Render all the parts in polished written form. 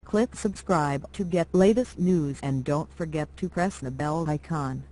Click subscribe to get latest news and don't forget to press the bell icon.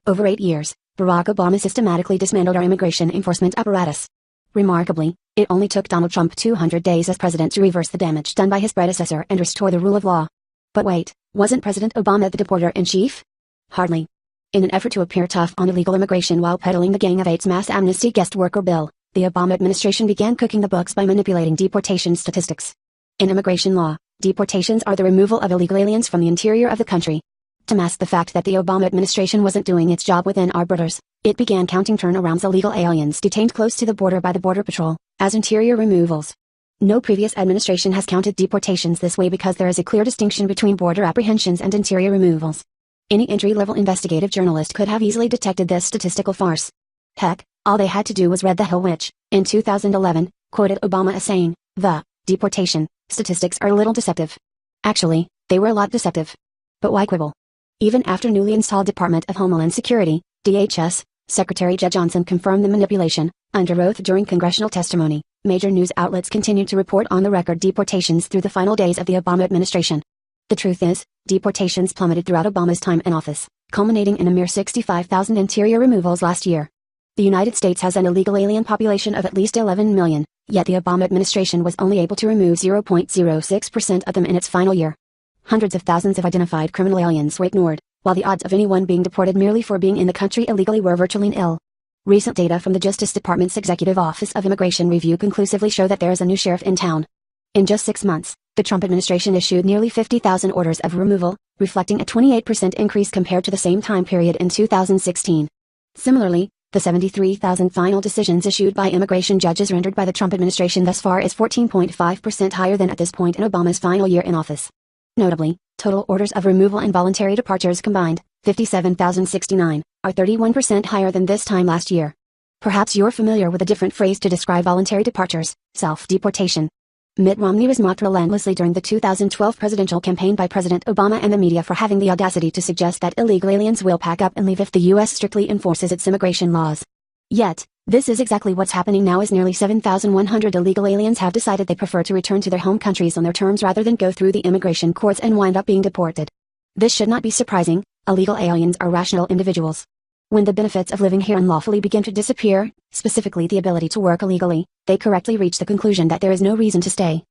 Over 8 years, Barack Obama systematically dismantled our immigration enforcement apparatus. Remarkably, it only took Donald Trump 200 days as president to reverse the damage done by his predecessor and restore the rule of law. But wait, wasn't President Obama the deporter-in-chief? Hardly. In an effort to appear tough on illegal immigration while peddling the Gang of Eight's mass amnesty guest worker bill, the Obama administration began cooking the books by manipulating deportation statistics. In immigration law, deportations are the removal of illegal aliens from the interior of the country. To mask the fact that the Obama administration wasn't doing its job within our borders, it began counting turnarounds illegal aliens detained close to the border by the Border Patrol as interior removals. No previous administration has counted deportations this way because there is a clear distinction between border apprehensions and interior removals. Any entry-level investigative journalist could have easily detected this statistical farce. Heck, all they had to do was read The Hill, which, in 2011, quoted Obama as saying, "The deportation statistics are a little deceptive." Actually, they were a lot deceptive. But why quibble? Even after newly installed Department of Homeland Security, DHS, Secretary Jed Johnson confirmed the manipulation, under oath during congressional testimony. Major news outlets continued to report on the record deportations through the final days of the Obama administration. The truth is, deportations plummeted throughout Obama's time in office, culminating in a mere 65,000 interior removals last year. The United States has an illegal alien population of at least 11 million, yet the Obama administration was only able to remove 0.06% of them in its final year. Hundreds of thousands of identified criminal aliens were ignored, while the odds of anyone being deported merely for being in the country illegally were virtually nil. Recent data from the Justice Department's Executive Office of Immigration Review conclusively show that there is a new sheriff in town. In just 6 months, the Trump administration issued nearly 50,000 orders of removal, reflecting a 28% increase compared to the same time period in 2016. Similarly, the 73,000 final decisions issued by immigration judges rendered by the Trump administration thus far is 14.5% higher than at this point in Obama's final year in office. Notably, total orders of removal and voluntary departures combined, 57,069, are 31% higher than this time last year. Perhaps you're familiar with a different phrase to describe voluntary departures: self-deportation. Mitt Romney was mocked relentlessly during the 2012 presidential campaign by President Obama and the media for having the audacity to suggest that illegal aliens will pack up and leave if the U.S. strictly enforces its immigration laws. Yet, this is exactly what's happening now, as nearly 7,100 illegal aliens have decided they prefer to return to their home countries on their terms rather than go through the immigration courts and wind up being deported. This should not be surprising. Illegal aliens are rational individuals. When the benefits of living here unlawfully begin to disappear, specifically the ability to work illegally, they correctly reach the conclusion that there is no reason to stay.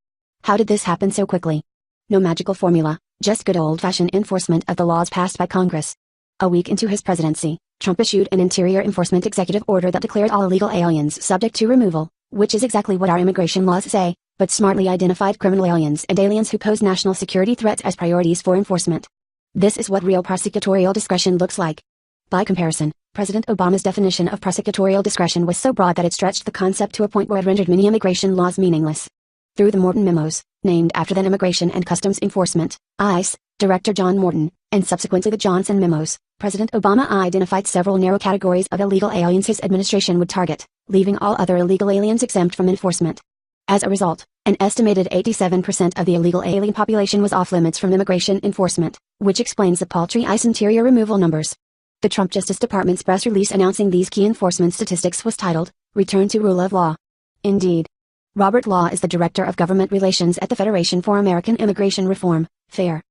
How did this happen so quickly? No magical formula, just good old-fashioned enforcement of the laws passed by Congress. A week into his presidency, Trump issued an interior enforcement executive order that declared all illegal aliens subject to removal, which is exactly what our immigration laws say, but smartly identified criminal aliens and aliens who pose national security threats as priorities for enforcement. This is what real prosecutorial discretion looks like. By comparison, President Obama's definition of prosecutorial discretion was so broad that it stretched the concept to a point where it rendered many immigration laws meaningless. Through the Morton Memos, named after then Immigration and Customs Enforcement, ICE, Director John Morton, and subsequently the Johnson Memos, President Obama identified several narrow categories of illegal aliens his administration would target, leaving all other illegal aliens exempt from enforcement. As a result, an estimated 87% of the illegal alien population was off limits from immigration enforcement, which explains the paltry ICE interior removal numbers. The Trump Justice Department's press release announcing these key enforcement statistics was titled, "Return to Rule of Law." Indeed. Robert Law is the Director of Government Relations at the Federation for American Immigration Reform, FAIR.